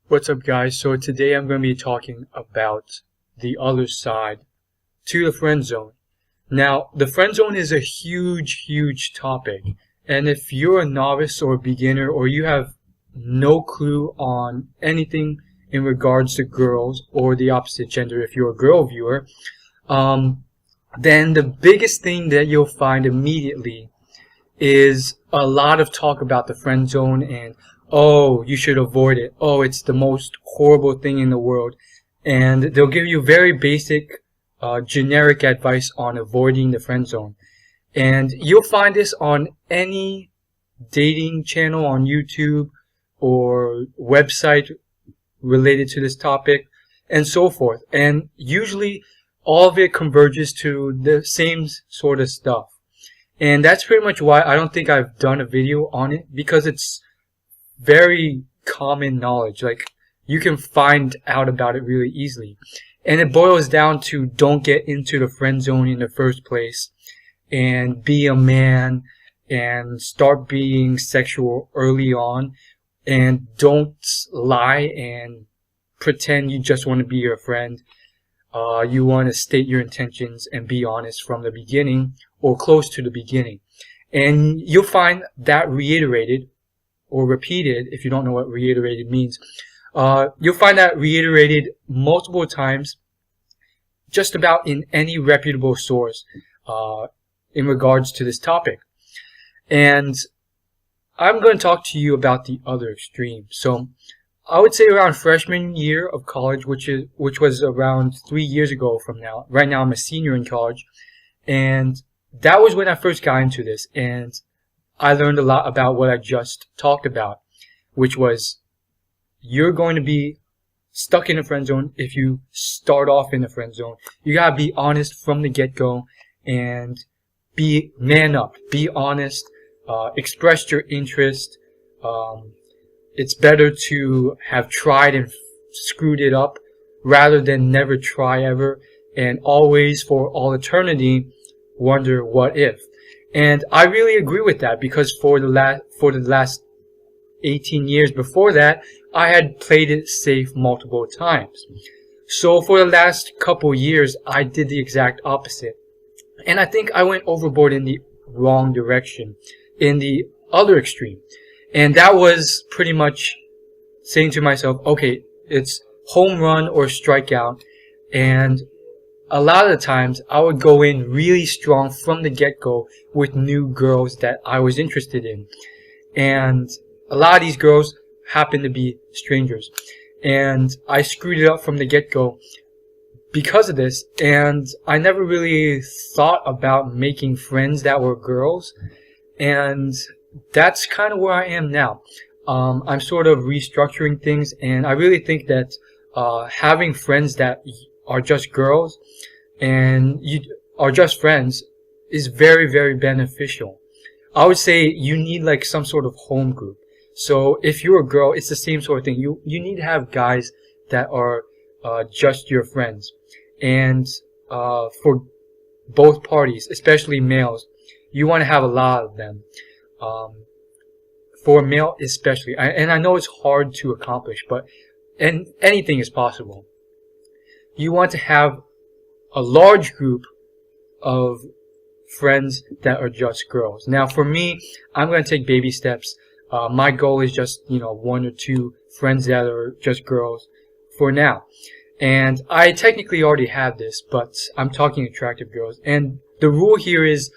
What's up, guys? So today I'm going to be talking about the other side to the friend zone. Now, the friend zone is a huge topic, and if you're a novice or a beginner or you have no clue on anything in regards to girls or the opposite gender, if you're a girl viewer, then the biggest thing that you'll find immediately is a lot of talk about the friend zone and, oh, you should avoid it. Oh, it's the most horrible thing in the world. And they'll give you very basic, generic advice on avoiding the friend zone. And you'll find this on any dating channel on YouTube or website related to this topic and so forth. And usually all of it converges to the same sort of stuff. And that's pretty much why I don't think I've done a video on it, because it's very common knowledge. Like, you can find out about it really easily. And it boils down to don't get into the friend zone in the first place and be a man and start being sexual early on, and don't lie and pretend you just want to be your friend. You want to state your intentions and be honest from the beginning or close to the beginning. And you'll find that reiterated or repeated, if you don't know what reiterated means. You'll find that reiterated multiple times just about in any reputable source in regards to this topic. And I'm going to talk to you about the other extreme. So I would say around freshman year of college, which was around 3 years ago from now. Right now I'm a senior in college, and that was when I first got into this, and I learned a lot about what I just talked about, which was you're going to be stuck in a friend zone if you start off in a friend zone. You gotta be honest from the get-go and be man up, be honest, express your interest. It's better to have tried and screwed it up rather than never try ever and always for all eternity wonder what if. And I really agree with that, because for the last 18 years before that, I had played it safe multiple times. So for the last couple years, I did the exact opposite. And I think I went overboard in the wrong direction, in the other extreme. And that was pretty much saying to myself, okay, it's home run or strikeout. And a lot of the times I would go in really strong from the get-go with new girls that I was interested in. And a lot of these girls happen to be strangers. And I screwed it up from the get-go because of this. And I never really thought about making friends that were girls. And that's kind of where I am now. I'm sort of restructuring things, and I really think that having friends that are just girls and you are just friends is very beneficial. I would say you need like some sort of home group. So if you're a girl, it's the same sort of thing. You need to have guys that are just your friends. And for both parties, especially males, you want to have a lot of them. For a male especially, and I know it's hard to accomplish, but anything is possible. You want to have a large group of friends that are just girls. Now for me, I'm going to take baby steps. My goal is just, one or two friends that are just girls for now. And I technically already have this, but I'm talking attractive girls. And the rule here is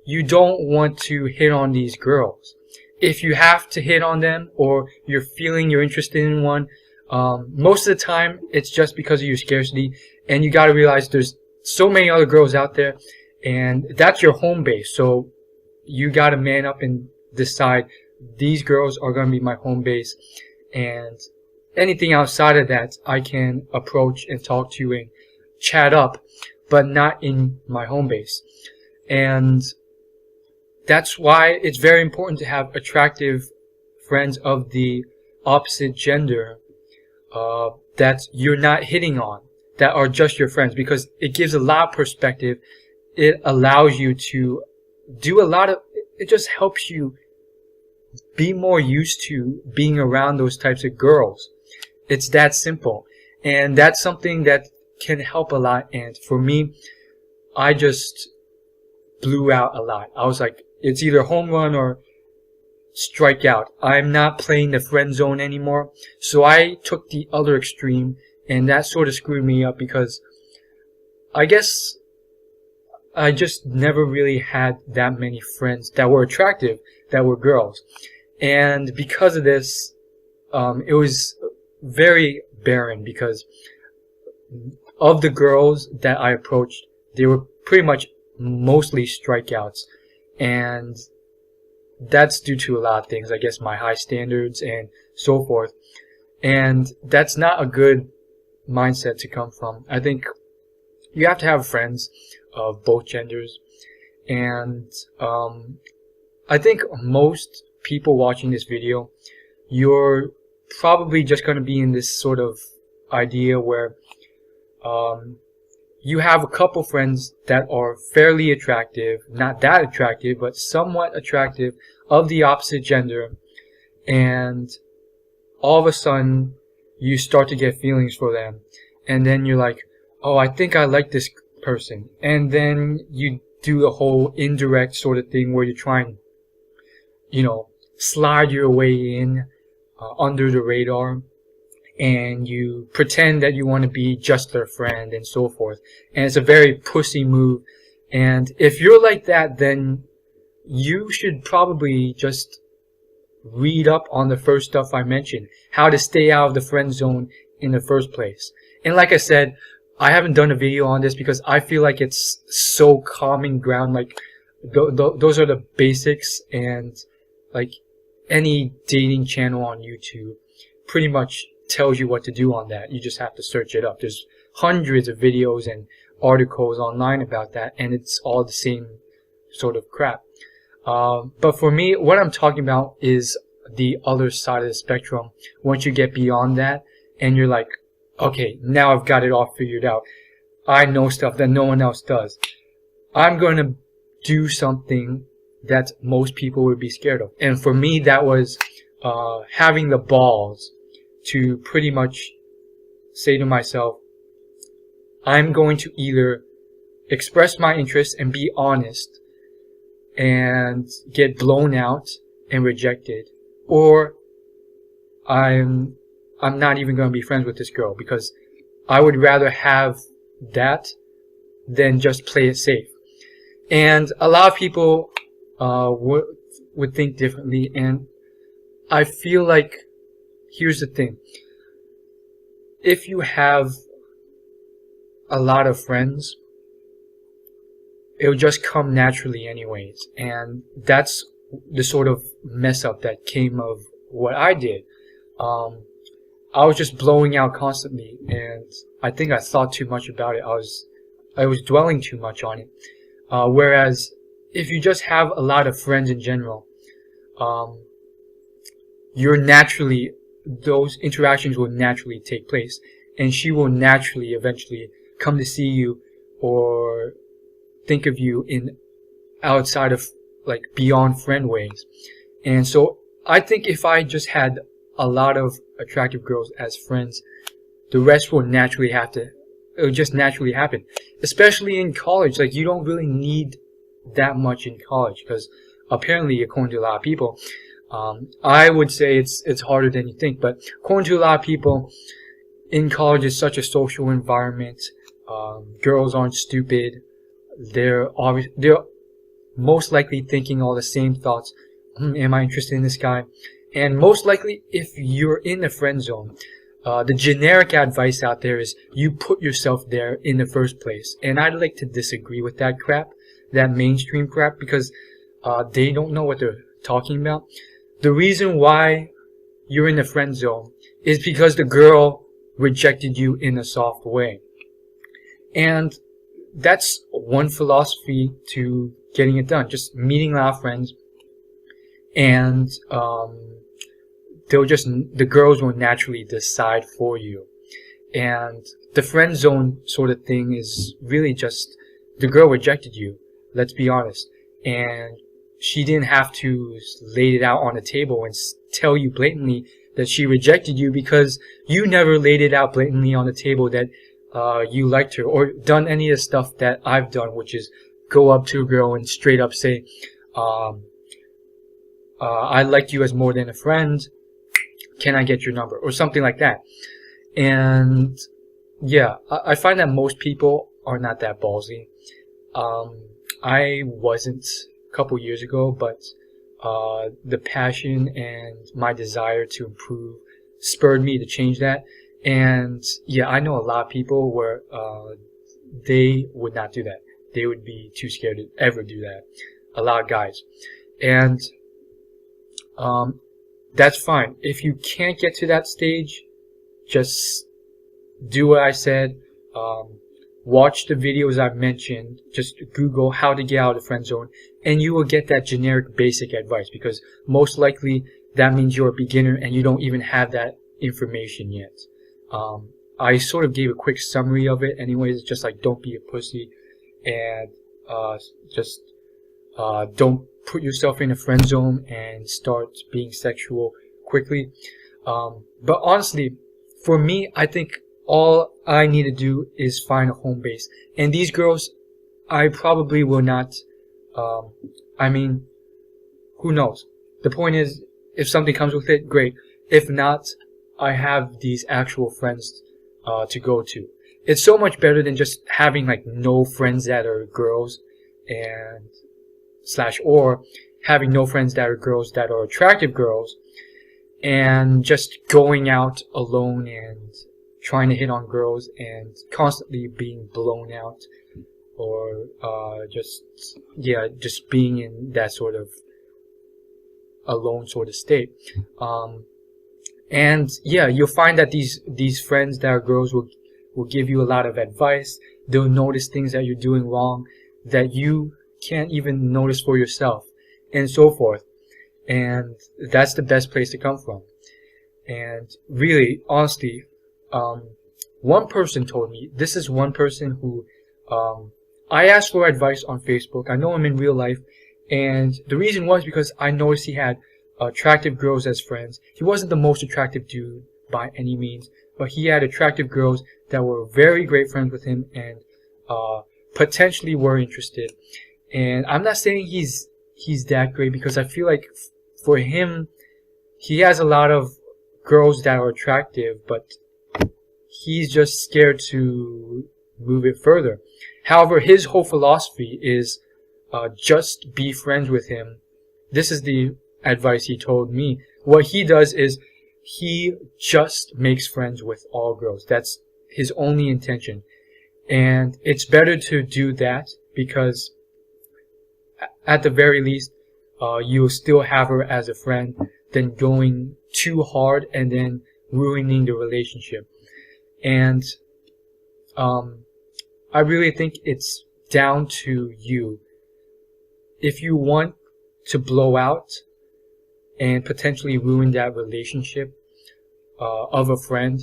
you don't want to hit on these girls. If you have to hit on them or you're feeling you're interested in one, most of the time it's just because of your scarcity, and you gotta realize there's so many other girls out there, and that's your home base. So you gotta man up and decide, these girls are gonna be my home base, and anything outside of that I can approach and talk to and chat up, but not in my home base. And that's why it's very important to have attractive friends of the opposite gender that you're not hitting on, that are just your friends, because it gives a lot of perspective. It allows you to do it just helps you be more used to being around those types of girls. It's that simple. And that's something that can help a lot. And for me, I just blew out a lot. I was like, it's either home run or strike out. I'm not playing the friend zone anymore. So I took the other extreme, and that sort of screwed me up because I guess I just never really had that many friends that were attractive, that were girls. And because of this, it was very barren because of the girls that I approached, they were pretty much mostly strikeouts. And that's due to a lot of things, I guess my high standards and so forth. And that's not a good mindset to come from. I think you have to have friends of both genders. And I think most people watching this video, you're probably just going to be in this sort of idea where you have a couple friends that are fairly attractive, not that attractive, but somewhat attractive, of the opposite gender, and all of a sudden you start to get feelings for them, and then you're like, oh, I think I like this person, and then you do the whole indirect sort of thing where you try and, slide your way in under the radar, and you pretend that you want to be just their friend and so forth. And it's a very pussy move. And if you're like that, then you should probably just read up on the first stuff I mentioned, how to stay out of the friend zone in the first place. And like I said, I haven't done a video on this because I feel like it's so common ground. Like those are the basics, and like any dating channel on YouTube pretty much tells you what to do on that. You just have to search it up. There's hundreds of videos and articles online about that, and it's all the same sort of crap. But for me, what I'm talking about is the other side of the spectrum. Once you get beyond that and you're like, okay, now I've got it all figured out. I know stuff that no one else does. I'm going to do something that most people would be scared of. And for me, that was having the balls to pretty much say to myself, I'm going to either express my interest and be honest and get blown out and rejected, or I'm not even going to be friends with this girl, because I would rather have that than just play it safe. And a lot of people would think differently, and I feel like, here's the thing. If you have a lot of friends, it'll just come naturally anyways. And that's the sort of mess up that came of what I did. I was just blowing out constantly, and I think I thought too much about it. I was dwelling too much on it. Whereas if you just have a lot of friends in general, those interactions will naturally take place, and she will naturally eventually come to see you or think of you in outside of, like, beyond friend ways. And so I think if I just had a lot of attractive girls as friends, the rest will just naturally happen. Especially in college, like, you don't really need that much in college, because apparently, according to a lot of people, I would say it's harder than you think, but according to a lot of people, in college is such a social environment. Girls aren't stupid. They're most likely thinking all the same thoughts. Am I interested in this guy? And most likely, if you're in the friend zone, the generic advice out there is you put yourself there in the first place. And I'd like to disagree with that crap, that mainstream crap, because they don't know what they're talking about. The reason why you're in the friend zone is because the girl rejected you in a soft way. And that's one philosophy to getting it done. Just meeting a lot of friends, and the girls will naturally decide for you. And the friend zone sort of thing is really just, the girl rejected you, let's be honest, and she didn't have to lay it out on the table and tell you blatantly that she rejected you because you never laid it out blatantly on the table that you liked her, or done any of the stuff that I've done, which is go up to a girl and straight up say, I like you as more than a friend. Can I get your number? Or something like that. And yeah, I find that most people are not that ballsy. I wasn't a couple years ago, but the passion and my desire to improve spurred me to change that. And yeah, I know a lot of people where they would not do that. They would be too scared to ever do that. A lot of guys. And that's fine. If you can't get to that stage, just do what I said. Watch the videos I've mentioned. Just Google how to get out of the friend zone, and you will get that generic basic advice, because most likely that means you're a beginner and you don't even have that information yet. I sort of gave a quick summary of it anyways. It's just like, don't be a pussy, and just don't put yourself in a friend zone and start being sexual quickly. But honestly, for me, I think all I need to do is find a home base. And these girls, I probably will not, I mean, who knows? The point is, if something comes with it, great. If not, I have these actual friends to go to. It's so much better than just having like no friends that are girls and or having no friends that are girls that are attractive girls and just going out alone and trying to hit on girls and constantly being blown out, or just being in that sort of alone sort of state. And yeah, you'll find that these friends that are girls will give you a lot of advice. They'll notice things that you're doing wrong that you can't even notice for yourself, and so forth. And that's the best place to come from. And really, honestly, one person told me, this is one person who I asked for advice on Facebook. I know him in real life, and the reason was because I noticed he had attractive girls as friends. He wasn't the most attractive dude by any means, but he had attractive girls that were very great friends with him and potentially were interested. And I'm not saying he's that great, because I feel like for him, he has a lot of girls that are attractive, but he's just scared to move it further. However, his whole philosophy is just be friends with him. This is the advice he told me. What he does is he just makes friends with all girls. That's his only intention. And it's better to do that, because at the very least, you'll still have her as a friend than going too hard and then ruining the relationship. And I really think it's down to you. If you want to blow out and potentially ruin that relationship of a friend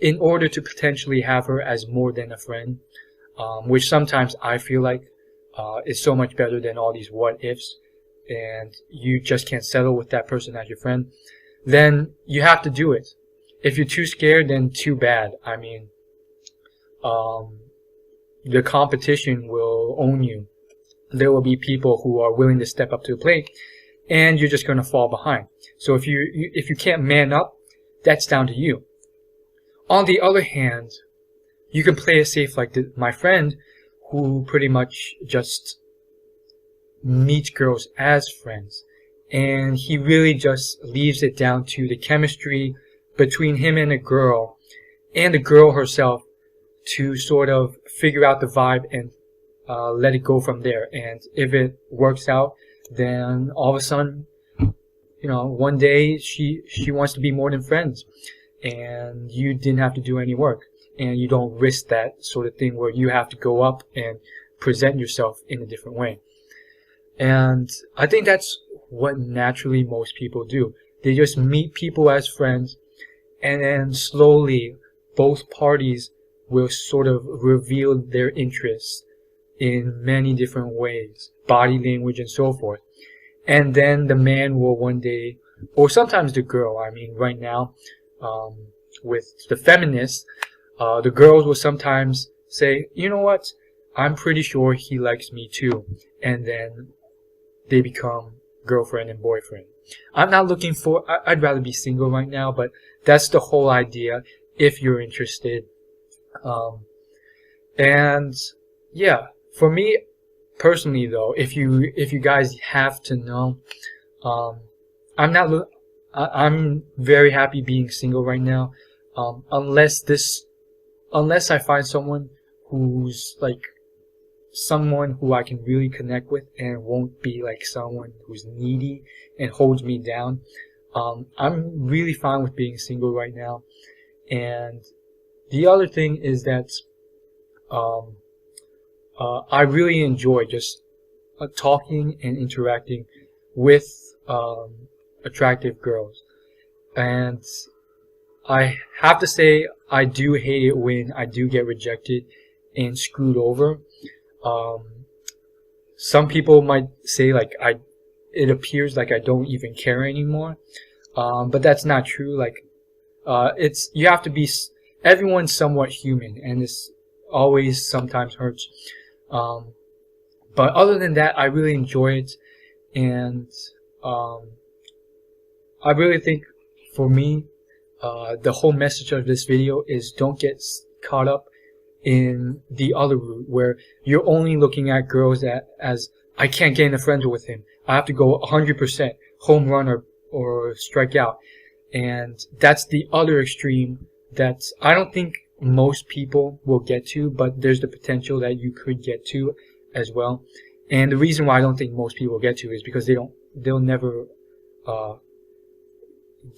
in order to potentially have her as more than a friend, which sometimes I feel like is so much better than all these what ifs, and you just can't settle with that person as your friend, then you have to do it. If you're too scared, then too bad. I mean, the competition will own you. There will be people who are willing to step up to the plate, and you're just going to fall behind. So if you can't man up, that's down to you. On the other hand, you can play it safe like my friend, who pretty much just meets girls as friends. And he really just leaves it down to the chemistry between him and the girl herself to sort of figure out the vibe and let it go from there. And if it works out, then all of a sudden, one day she wants to be more than friends, and you didn't have to do any work, and you don't risk that sort of thing where you have to go up and present yourself in a different way. And I think that's what naturally most people do. They just meet people as friends, and then slowly both parties will sort of reveal their interests in many different ways, body language and so forth. And then the man will one day or sometimes the girl. I mean, right now, with the feminists, the girls will sometimes say, you know what, I'm pretty sure he likes me too, and then they become girlfriend and boyfriend. I'm not looking for, I'd rather be single right now, but that's the whole idea if you're interested. And yeah, for me personally though, if you guys have to know, I'm very happy being single right now. Unless I find someone who's like someone who I can really connect with and won't be like someone who's needy and holds me down. I'm really fine with being single right now. And the other thing is that I really enjoy just talking and interacting with attractive girls. And I have to say, I do hate it when I do get rejected and screwed over. Some people might say like it appears like I don't even care anymore, but that's not true. Like, you have to be, everyone's somewhat human, and this always sometimes hurts. But other than that, I really enjoy it, and I really think for me, the whole message of this video is don't get caught up in the other route where you're only looking at girls as I can't get into friends with him. I have to go 100% home run or strike out. And that's the other extreme that I don't think most people will get to, but there's the potential that you could get to as well. And the reason why I don't think most people get to is because they'll never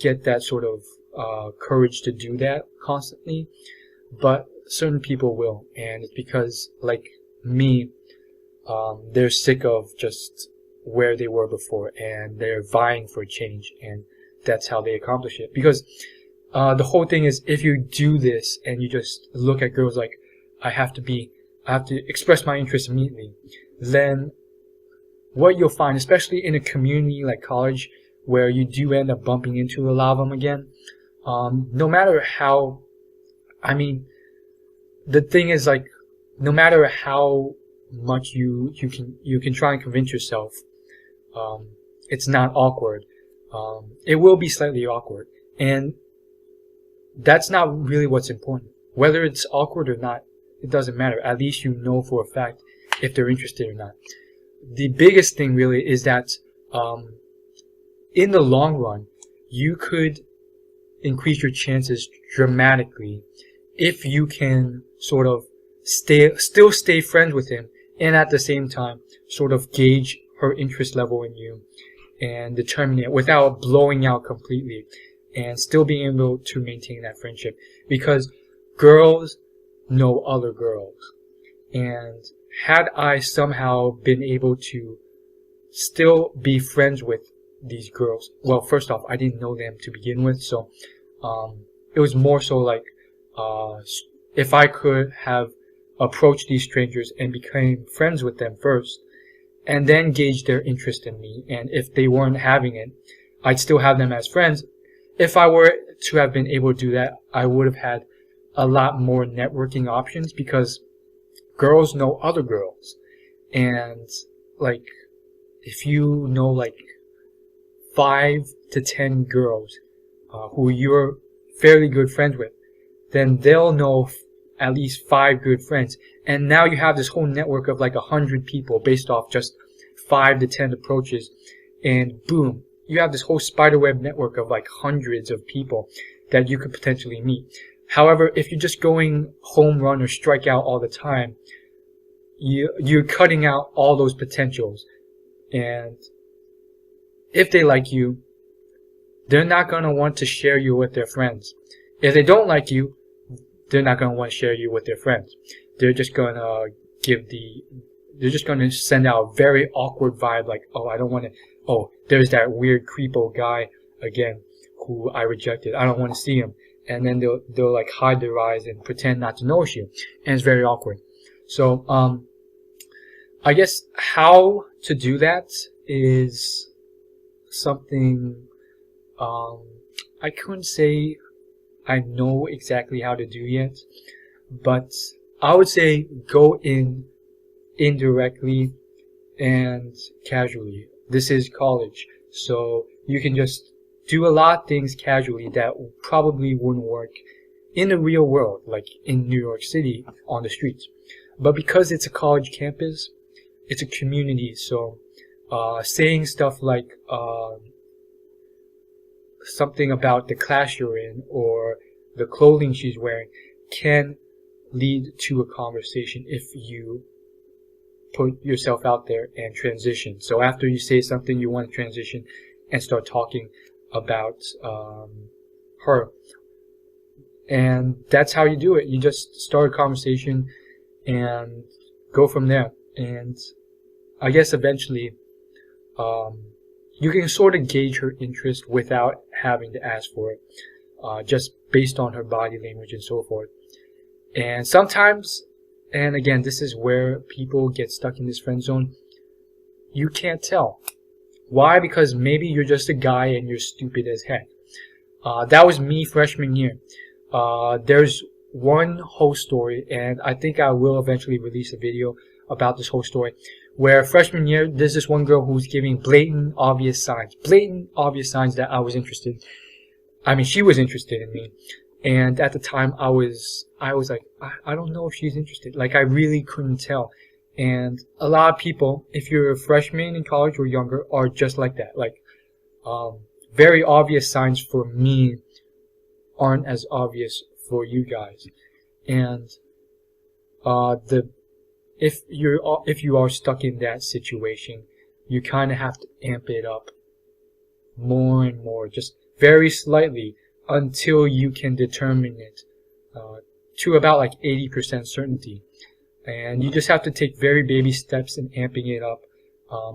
get that sort of courage to do that constantly. But certain people will, and it's because, like me, they're sick of just where they were before, and they're vying for change, and that's how they accomplish it. Because the whole thing is, if you do this and you just look at girls like, I have to express my interest immediately, then what you'll find, especially in a community like college, where you do end up bumping into a lot of them again, no matter how, I mean, the thing is, like, no matter how much you can try and convince yourself, it's not awkward. It will be slightly awkward, and that's not really what's important. Whether it's awkward or not, it doesn't matter. At least you know for a fact if they're interested or not. The biggest thing really is that in the long run, you could increase your chances dramatically if you can sort of still stay friends with him, and at the same time sort of gauge her interest level in you and determine it without blowing out completely, and still being able to maintain that friendship. Because girls know other girls, and had I somehow been able to still be friends with these girls, well, first off, I didn't know them to begin with, so it was more so like, if I could have approached these strangers and became friends with them first, and then gauge their interest in me, and if they weren't having it, I'd still have them as friends. If I were to have been able to do that, I would have had a lot more networking options, because girls know other girls. And like, if you know like 5 to 10 girls who you're fairly good friends with, then they'll know at least 5 good friends, and now you have this whole network of like 100 people based off just 5 to 10 approaches, and boom, you have this whole spiderweb network of like hundreds of people that you could potentially meet. However, if you're just going home run or strike out all the time, you're cutting out all those potentials. And if they like you, they're not going to want to share you with their friends. If they don't like you, they're not going to want to share you with their friends. They're just going to send out a very awkward vibe, like, oh, I don't want to, oh, there's that weird creepo guy again who I rejected. I don't want to see him. And then they'll like hide their eyes and pretend not to notice you. And it's very awkward. So, I guess how to do that is something I couldn't say I know exactly how to do yet, but I would say go in indirectly and casually. This is college, so you can just do a lot of things casually that probably wouldn't work in the real world, like in New York City on the streets. But because it's a college campus, it's a community, so saying stuff like something about the class you're in or the clothing she's wearing can lead to a conversation if you put yourself out there and transition. So after you say something, you want to transition and start talking about her. And that's how you do it. You just start a conversation and go from there. And I guess eventually you can sort of gauge her interest without having to ask for it, just based on her body language and so forth. And sometimes, and again, this is where people get stuck in this friend zone, you can't tell. Why? Because maybe you're just a guy and you're stupid as heck. That was me freshman year. There's one whole story, and I think I will eventually release a video about this whole story, where freshman year, there's this one girl who's giving blatant, obvious signs that I was interested. I mean, she was interested in me, and at the time, I was like, I don't know if she's interested. Like, I really couldn't tell. And a lot of people, if you're a freshman in college or younger, are just like that. Like, very obvious signs for me aren't as obvious for you guys. And if you are stuck in that situation, you kind of have to amp it up more and more, just very slightly, until you can determine it to about like 80% certainty. And you just have to take very baby steps in amping it up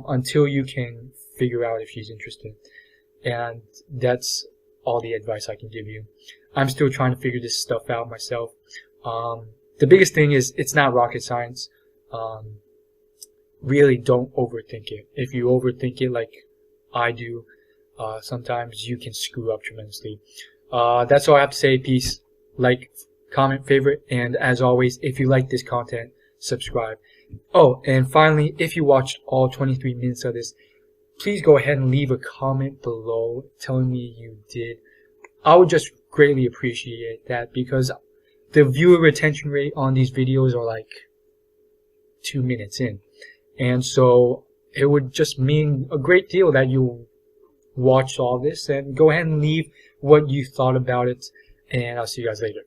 until you can figure out if she's interested. And that's all the advice I can give you. I'm still trying to figure this stuff out myself. The biggest thing is it's not rocket science. Really don't overthink it. If you overthink it like I do, sometimes you can screw up tremendously. That's all I have to say. Peace. Like, comment, favorite, and as always, if you like this content, subscribe. Oh, and finally, if you watched all 23 minutes of this, please go ahead and leave a comment below telling me you did. I would just greatly appreciate that, because the viewer retention rate on these videos are like 2 minutes in. And so it would just mean a great deal that you watched all this, and go ahead and leave what you thought about it, and I'll see you guys later.